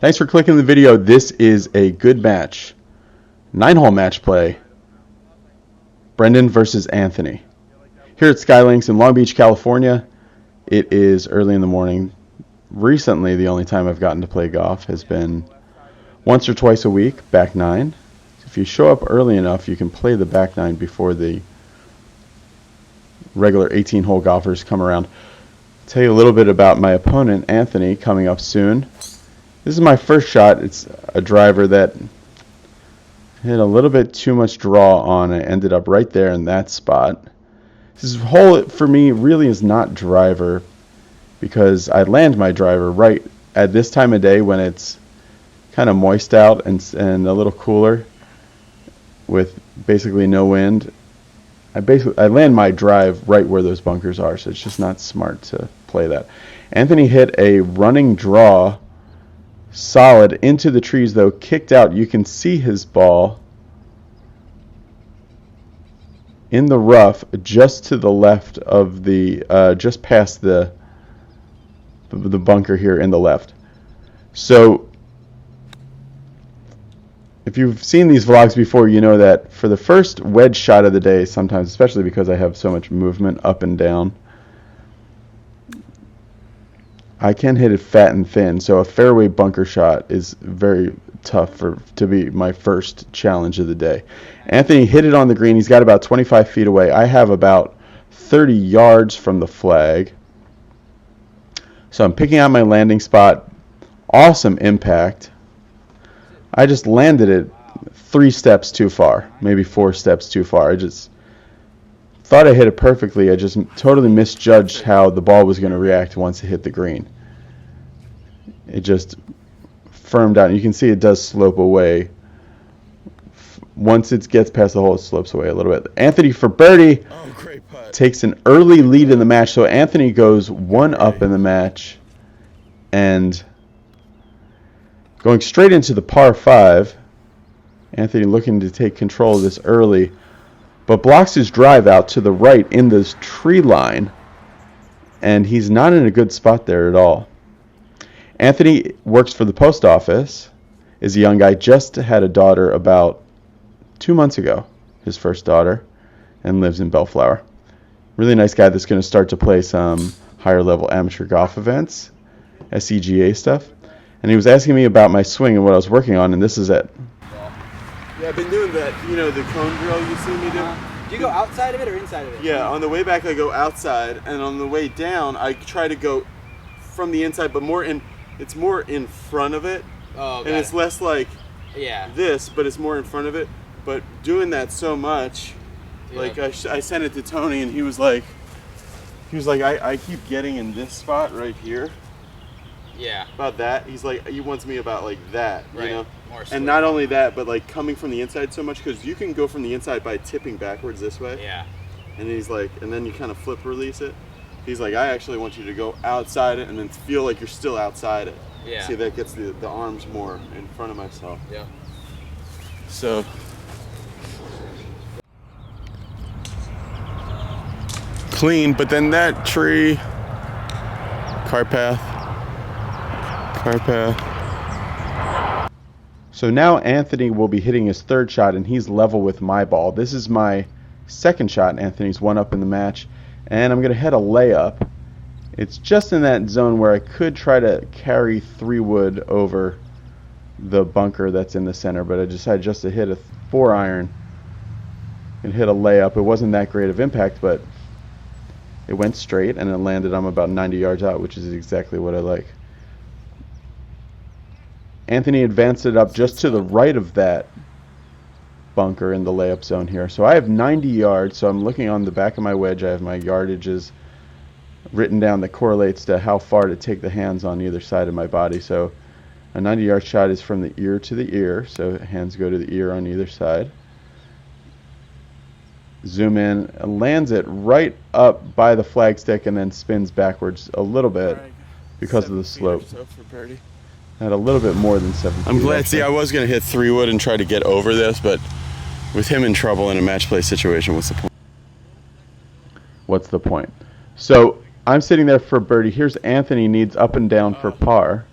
Thanks for clicking the video. This is a good match. 9-hole match play. Brendan versus Anthony. Here at Skylinks in Long Beach, California. It is early in the morning. Recently, the only time I've gotten to play golf has been once or twice a week, back nine. If you show up early enough, you can play the back nine before the regular 18-hole golfers come around. I'll tell you a little bit about my opponent, Anthony, coming up soon. This is my first shot. It's a driver that hit a little bit too much draw on it. Ended up right there in that spot. This hole for me really is not driver because I land my driver right at this time of day when it's kind of moist out and a little cooler with basically no wind. I land my drive right where those bunkers are, so it's just not smart to play that. Anthony hit a running draw solid into the trees, though kicked out. You can see his ball in the rough just to the left of the just past the bunker here in the left. So if you've seen these vlogs before, you know that for the first wedge shot of the day, sometimes, especially because I have so much movement up and down, I can hit it fat and thin, so a fairway bunker shot is very tough to be my first challenge of the day. Anthony hit it on the green. He's got about 25 feet away. I have about 30 yards from the flag. So I'm picking out my landing spot. Awesome impact. I just landed it 3 steps too far, maybe 4 steps too far. I just thought I hit it perfectly. I just totally misjudged how the ball was going to react once it hit the green. It just firmed out. You can see it does slope away. Once it gets past the hole, it slopes away a little bit. Anthony for birdie takes an early lead in the match. So Anthony goes 1 up in the match and going straight into the par 5. Anthony looking to take control of this early, but blocks his drive out to the right in this tree line, and he's not in a good spot there at all. Anthony works for the post office, is a young guy, just had a daughter about 2 months ago, his first daughter, and lives in Bellflower. Really nice guy that's going to start to play some higher level amateur golf events, SCGA stuff. And he was asking me about my swing and what I was working on, and this is it. Yeah, I've been doing that, the cone drill you see me do. Do you go outside of it or inside of it? Yeah, on the way back I go outside, and on the way down I try to go from the inside, but it's more in front of it. Oh, and it's less like yeah. this, but it's more in front of it. But doing that so much, like I sent it to Tony, and he was like, I keep getting in this spot right here. Yeah. About that. He's like, he wants me about like that, right. you know? More and not only that, but like coming from the inside so much, because you can go from the inside by tipping backwards this way. Yeah. And he's like, and then you kind of flip release it. He's like, I actually want you to go outside it and then feel like you're still outside it. Yeah. See, that gets the arms more in front of myself. Yeah. So. Clean, but then that tree, car path. So now Anthony will be hitting his 3rd shot, and he's level with my ball. This is my 2nd shot. Anthony's 1 up in the match, and I'm going to head a layup. It's just in that zone where I could try to carry 3-wood over the bunker that's in the center, but I decided just to hit a 4-iron and hit a layup. It wasn't that great of impact, but it went straight, and it landed. I'm about 90 yards out, which is exactly what I like. Anthony advanced it up just to the right of that bunker in the layup zone here. So I have 90 yards, so I'm looking on the back of my wedge. I have my yardages written down that correlates to how far to take the hands on either side of my body. So a 90-yard shot is from the ear to the ear, so hands go to the ear on either side. Zoom in, lands it right up by the flagstick, and then spins backwards a little bit because of the slope. At a little bit more than 7 feet. I'm glad. See, I was going to hit 3-wood and try to get over this, but with him in trouble in a match play situation, what's the point? What's the point? So I'm sitting there for birdie. Here's Anthony needs up and down for par.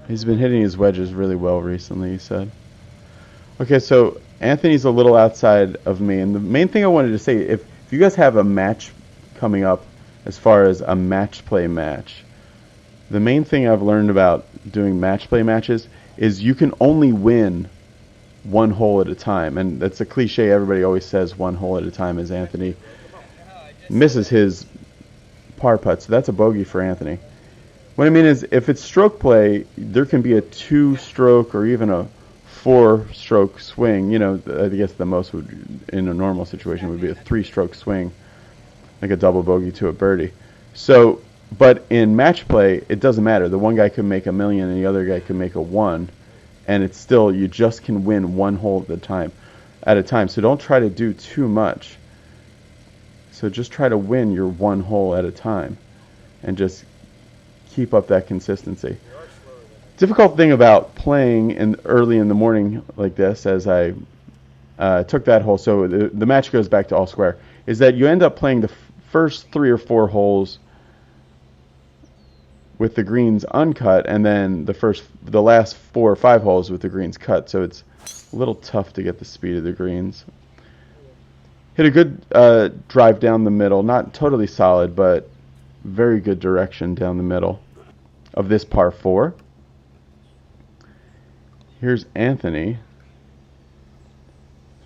He's been hitting his wedges really well recently, he said. Okay, so Anthony's a little outside of me, and the main thing I wanted to say, if you guys have a match coming up as far as a match play match, the main thing I've learned about doing match play matches is you can only win one hole at a time. And that's a cliche, everybody always says one hole at a time, as Anthony misses his par putt. So that's a bogey for Anthony. What I mean is, if it's stroke play, there can be a 2-stroke or even a 4-stroke swing. You know, I guess the most would, in a normal situation, would be a 3-stroke swing, like a double bogey to a birdie. So, but in match play, it doesn't matter. The one guy could make $1 million and the other guy could make a 1, and it's still, you just can win one hole at a time. So don't try to do too much. So just try to win your one hole at a time, and just keep up that consistency. Difficult thing about playing early in the morning like this, as I took that hole, so the match goes back to all square, is that you end up playing the first 3 or 4 holes with the greens uncut, and then the last 4 or 5 holes with the greens cut. So it's a little tough to get the speed of the greens. Hit a good drive down the middle, not totally solid, but very good direction down the middle of this par 4. Here's Anthony. He's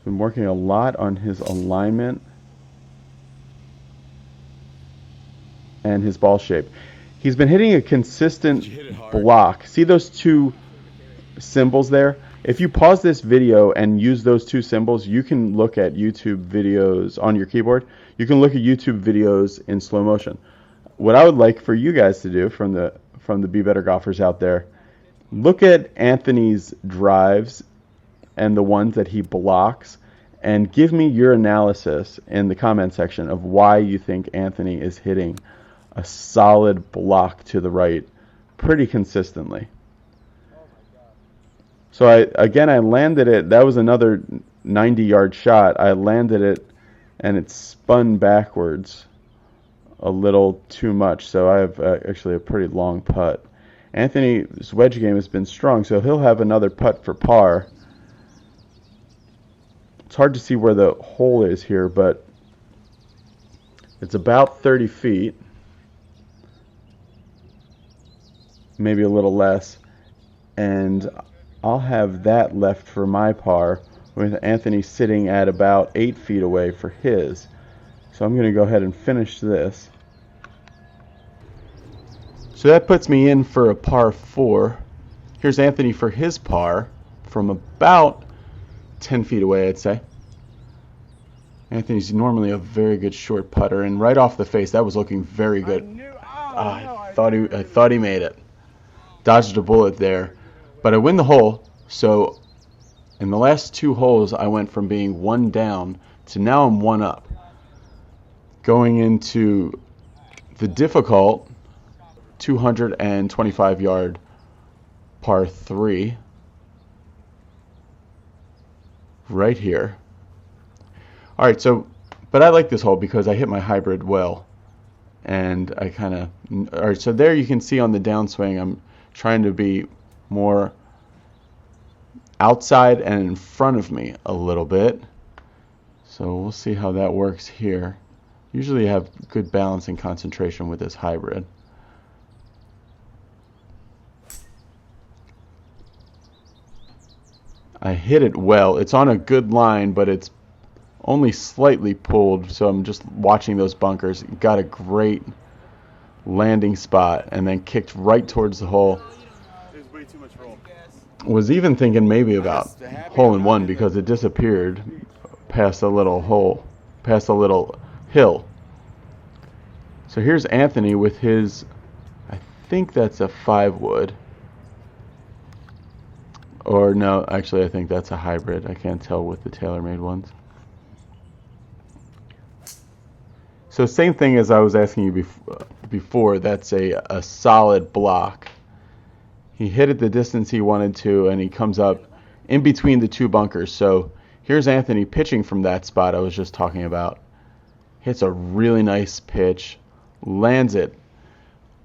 been working a lot on his alignment and his ball shape. He's been hitting a consistent block. See those 2 symbols there? If you pause this video and use those 2 symbols, you can look at YouTube videos on your keyboard. You can look at YouTube videos in slow motion. What I would like for you guys to do, from the Be Better golfers out there, look at Anthony's drives and the ones that he blocks, and give me your analysis in the comment section of why you think Anthony is hitting a solid block to the right pretty consistently. So I landed it. That was another 90-yard shot. I landed it, and it spun backwards a little too much. So I have actually a pretty long putt. Anthony's wedge game has been strong, so he'll have another putt for par. It's hard to see where the hole is here, but it's about 30 feet. Maybe a little less. And I'll have that left for my par, with Anthony sitting at about 8 feet away for his. So I'm going to go ahead and finish this. So that puts me in for a par 4. Here's Anthony for his par from about 10 feet away, I'd say. Anthony's normally a very good short putter, and right off the face, that was looking very good. I thought he made it. Dodged a bullet there. But I win the hole, so in the last 2 holes, I went from being 1 down to now I'm 1 up. Going into the difficult 225-yard par 3 right here. All right, but I like this hole because I hit my hybrid well, and all right, so there you can see on the downswing, I'm trying to be more outside and in front of me a little bit. So we'll see how that works here. Usually have good balance and concentration with this hybrid. I hit it well. It's on a good line, but it's only slightly pulled, so I'm just watching those bunkers. Got a great landing spot and then kicked right towards the hole. Way too much roll. Was even thinking maybe about hole in one because it disappeared past a little hole, past a little hill. So here's Anthony with his, I think that's a 5-wood. Or no, actually I think that's a hybrid. I can't tell with the TaylorMade ones. So same thing as I was asking you before, that's a solid block. He hit it the distance he wanted to, and he comes up in between the 2 bunkers. So here's Anthony pitching from that spot I was just talking about. Hits a really nice pitch, lands it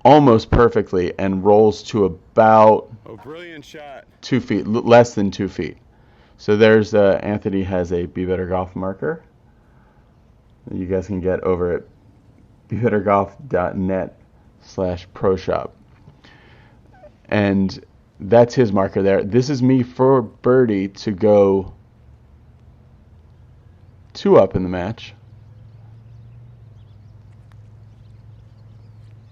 almost perfectly and rolls to about Oh, brilliant shot. 2 feet, less than 2 feet. So there's Anthony has a Be Better Golf marker. You guys can get over at BeBetterGolf.net/pro shop. And that's his marker there. This is me for birdie to go 2 up in the match.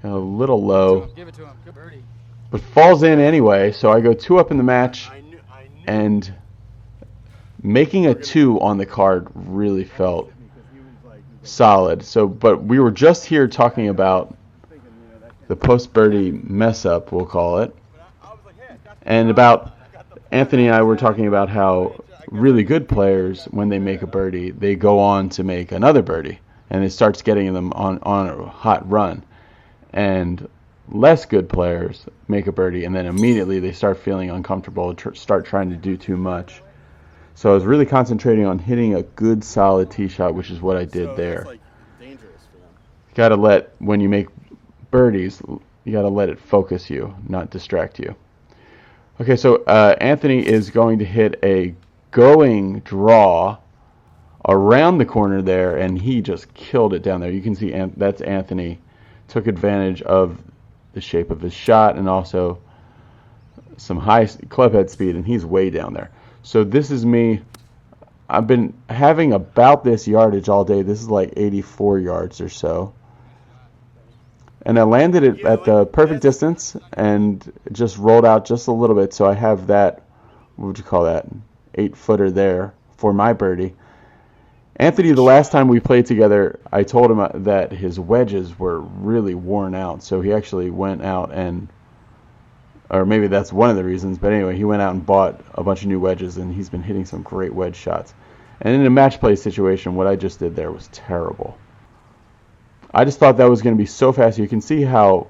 A little low. Give it to him. Good birdie. But falls in anyway, so I go 2 up in the match. I knew. And making a 2 on the card really felt solid. So, but we were just here talking about the post birdie mess up, we'll call it, and about Anthony and I were talking about how really good players, when they make a birdie, they go on to make another birdie, and it starts getting them on a hot run. And less good players make a birdie, and then immediately they start feeling uncomfortable, start trying to do too much. So I was really concentrating on hitting a good, solid tee shot, which is what I did there. That's, like, dangerous for them. Gotta let, when you make birdies, you gotta let it focus you, not distract you. Okay, so Anthony is going to hit a going draw around the corner there, and he just killed it down there. You can see that's Anthony. Took advantage of the shape of his shot and also some high clubhead speed, and he's way down there. So this is me. I've been having about this yardage all day. This is like 84 yards or so. And I landed it at the perfect distance and just rolled out just a little bit. So I have that, what would you call that, 8-footer there for my birdie. Anthony, the last time we played together, I told him that his wedges were really worn out. So he actually went out and, or maybe that's one of the reasons, but anyway, he went out and bought a bunch of new wedges, and he's been hitting some great wedge shots. And in a match play situation, what I just did there was terrible. I just thought that was going to be so fast. You can see how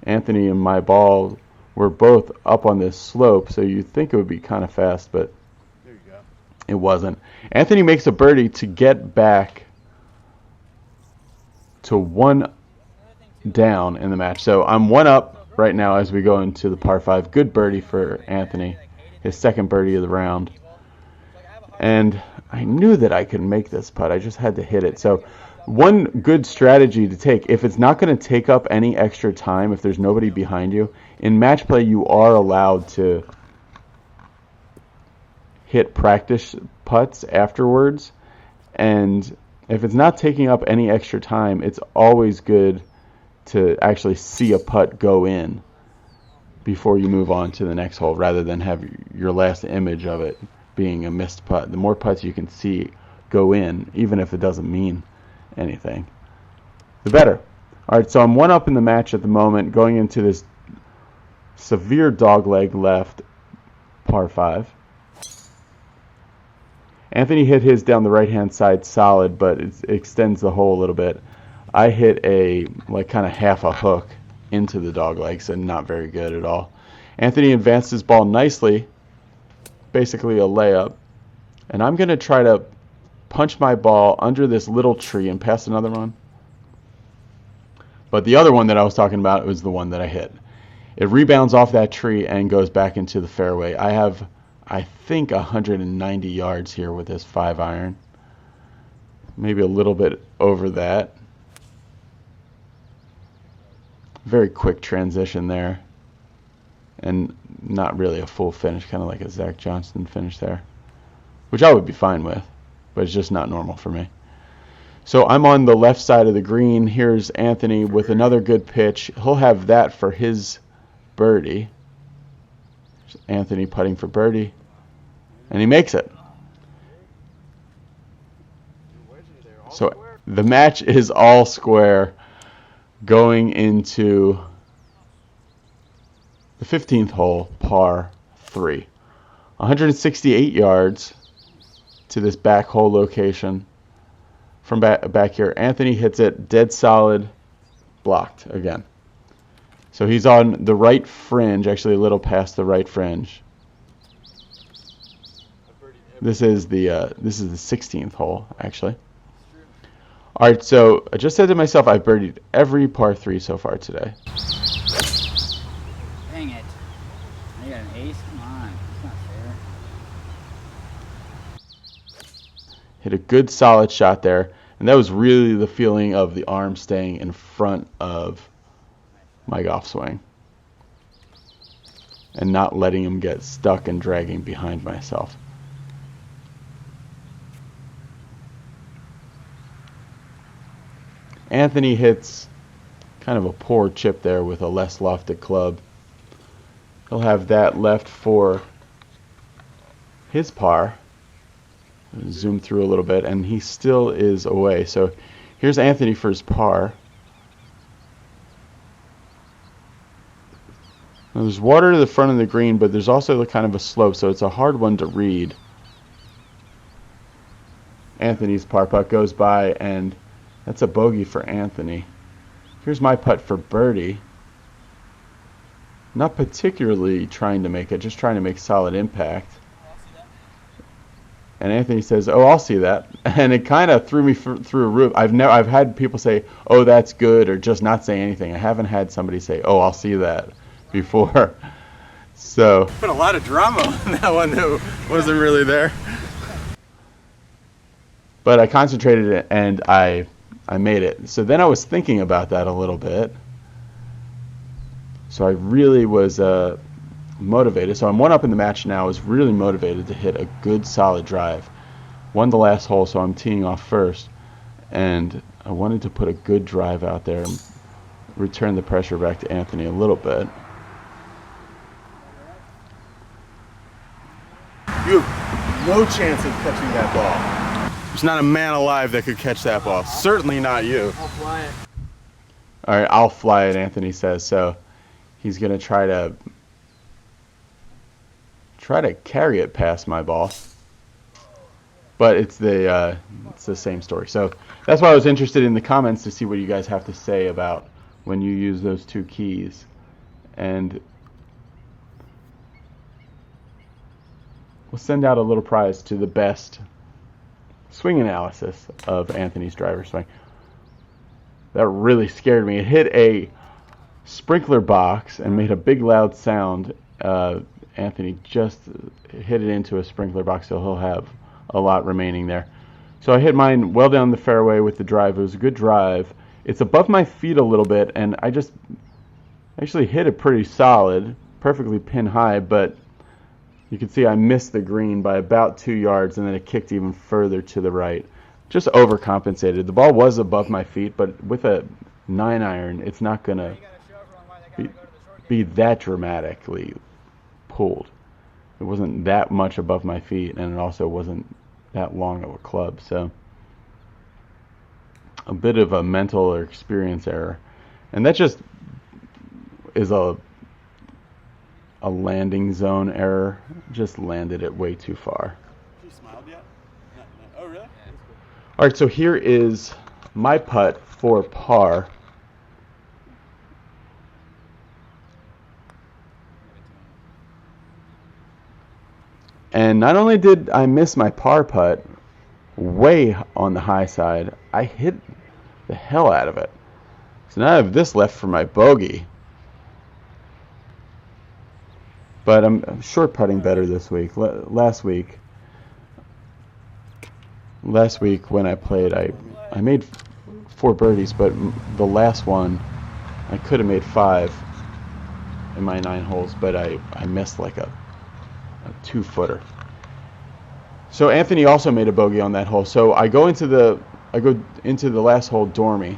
Anthony and my ball were both up on this slope, so you'd think it would be kind of fast, but There you go. it wasn't. Anthony makes a birdie to get back to 1 down in the match. So I'm 1 up right now as we go into the par 5. Good birdie for Anthony, his second birdie of the round. And I knew that I could make this putt. I just had to hit it. So one good strategy to take, if it's not going to take up any extra time, if there's nobody behind you, in match play you are allowed to hit practice putts afterwards. And if it's not taking up any extra time, it's always good to actually see a putt go in before you move on to the next hole, rather than have your last image of it being a missed putt. The more putts you can see go in, even if it doesn't mean anything, the better. All right, so I'm 1 up in the match at the moment, going into this severe dogleg left par 5. Anthony hit his down the right-hand side solid, but it extends the hole a little bit. I hit a, like, kind of half a hook into the doglegs, and not very good at all. Anthony advanced his ball nicely, basically a layup, and I'm going to try to punch my ball under this little tree and pass another one. But the other one that I was talking about was the one that I hit. It rebounds off that tree and goes back into the fairway. I have, I think, 190 yards here with this 5-iron. Maybe a little bit over that. Very quick transition there. And not really a full finish, kind of like a Zach Johnson finish there, which I would be fine with, but it's just not normal for me. So I'm on the left side of the green. Here's Anthony with another good pitch. He'll have that for his birdie. Anthony putting for birdie, and he makes it. So the match is all square going into the 15th hole, par 3. 168 yards to this back hole location from back here. Anthony hits it dead solid, blocked again. So he's on the right fringe, actually a little past the right fringe. This is the 16th hole, actually. All right, so I just said to myself, I've birdied every par 3 so far today. Come on. That's not fair. Hit a good solid shot there. And that was really the feeling of the arm staying in front of my golf swing. And not letting him get stuck and dragging behind myself. Anthony hits kind of a poor chip there with a less lofted club. He'll have that left for his par. Zoom through a little bit, and he still is away. So here's Anthony for his par. Now there's water to the front of the green, but there's also kind of a slope, so it's a hard one to read. Anthony's par putt goes by, and that's a bogey for Anthony. Here's my putt for birdie. Not particularly trying to make it, just trying to make solid impact. And Anthony says, "Oh, I'll see that," and it kind of threw me through a roof. I've had people say, "Oh, that's good," or just not say anything. I haven't had somebody say, "Oh, I'll see that," before. So Put a lot of drama on that one that wasn't really there. But I concentrated it and I made it. So then I was thinking about that a little bit. So I really was motivated. So I'm one up in the match now. I was really motivated to hit a good solid drive. Won the last hole, so I'm teeing off first. And I wanted to put a good drive out there and return the pressure back to Anthony a little bit. You have no chance of catching that ball. There's not a man alive that could catch that ball. Certainly not you. I'll fly it. All right, I'll fly it, Anthony says. So he's going to try to carry it past my ball. But it's the same story. So that's why I was interested in the comments to see what you guys have to say about when you use those two keys. And we'll send out a little prize to the best swing analysis of Anthony's driver swing. That really scared me. It hit a sprinkler box and made a big loud sound. Anthony just hit it into a sprinkler box, so he'll have a lot remaining there. So I hit mine well down the fairway with the drive. It was a good drive. It's above my feet a little bit, and I just actually hit it pretty solid, perfectly pin high, but you can see I missed the green by about 2 yards, and then it kicked even further to the right. Just overcompensated. The ball was above my feet, but with a 9-iron, it's not going to be that dramatically pulled. It wasn't that much above my feet, and it also wasn't that long of a club. So a bit of a mental or experience error. And that just is a landing zone error. Just landed it way too far. You smiled yet? No. Oh, really? All right, so here is my putt for par. And not only did I miss my par putt way on the high side, I hit the hell out of it. So now I have this left for my bogey. But I'm short putting better this week. Last week when I played, I made 4 birdies, but the last one I could have made 5 in my 9 holes, but I missed like a 2-footer. So Anthony also made a bogey on that hole. So I go into the last hole dormy.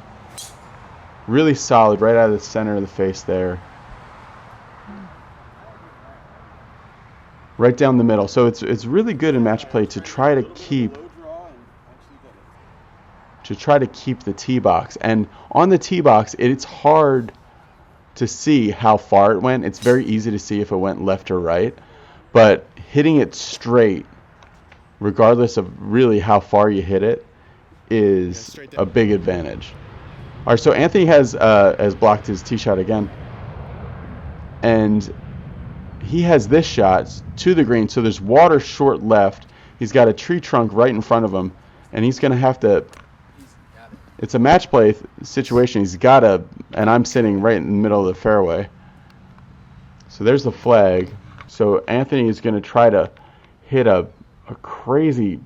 Really solid, right out of the center of the face there. Right down the middle. So it's really good in match play to try to keep the tee box. And on the tee box, it's hard to see how far it went. It's very easy to see if it went left or right. But hitting it straight, regardless of really how far you hit it, is a big advantage. All right, so Anthony has blocked his tee shot again. And he has this shot to the green, so there's water short left. He's got a tree trunk right in front of him, and he's going to have to... It's a match play situation. He's got to... And I'm sitting right in the middle of the fairway. So there's the flag. So Anthony is going to try to hit a crazy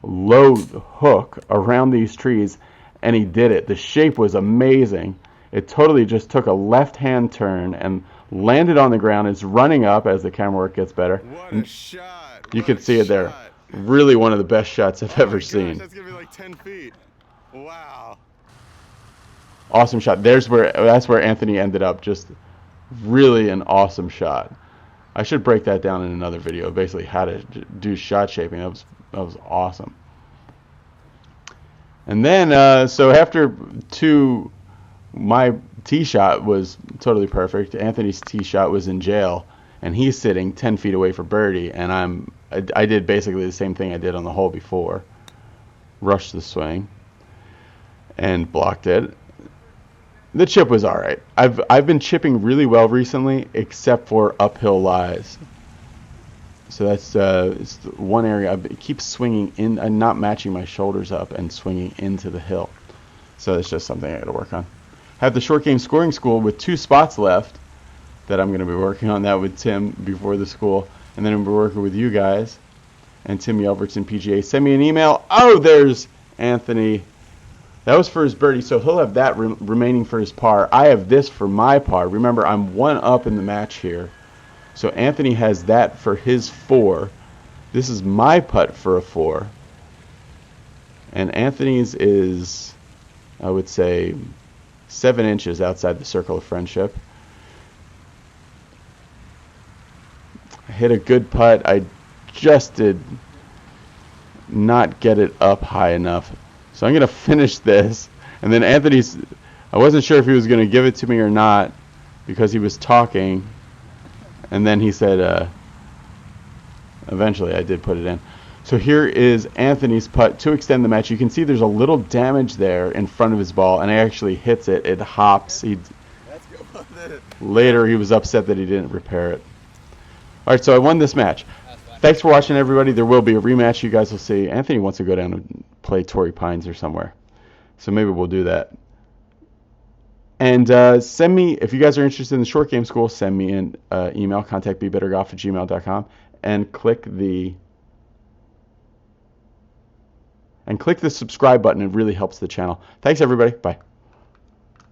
low hook around these trees, and he did it. The shape was amazing. It totally just took a left-hand turn and landed on the ground. It's running up as the camera work gets better. What a shot. You can see it there. Really one of the best shots I've ever seen. That's going to be like 10 feet. Wow. Awesome shot. That's where Anthony ended up. Just really an awesome shot. I should break that down in another video, basically how to do shot shaping. That was awesome. And then, so after my tee shot was totally perfect. Anthony's tee shot was in jail, and he's sitting 10 feet away for birdie, and I did basically the same thing I did on the hole before. Rushed the swing and blocked it. The chip was all right. I've been chipping really well recently, except for uphill lies. So that's it's the one area I keep swinging in and not matching my shoulders up and swinging into the hill. So that's just something I got to work on. Have the short game scoring school with 2 spots left that I'm going to be working on that with Tim before the school, and then I'm going to be working with you guys and Tim Yelvertson PGA. Send me an email. Oh, there's Anthony. That was for his birdie, so he'll have that remaining for his par. I have this for my par. Remember, I'm 1 up in the match here. So Anthony has that for his 4. This is my putt for a 4. And Anthony's is, I would say, 7 inches outside the circle of friendship. I hit a good putt. I just did not get it up high enough. So I'm going to finish this. And then Anthony's, I wasn't sure if he was going to give it to me or not because he was talking. And then he said, eventually I did put it in. So here is Anthony's putt to extend the match. You can see there's a little damage there in front of his ball, and he actually hits it. It hops. Later he was upset that he didn't repair it. All right, so I won this match. Thanks for watching, everybody. There will be a rematch. You guys will see. Anthony wants to go down and play Torrey Pines or somewhere. So maybe we'll do that. And send me, if you guys are interested in the short game school, send me an email, contactbebettergolf@gmail.com, and click the subscribe button. It really helps the channel. Thanks, everybody. Bye.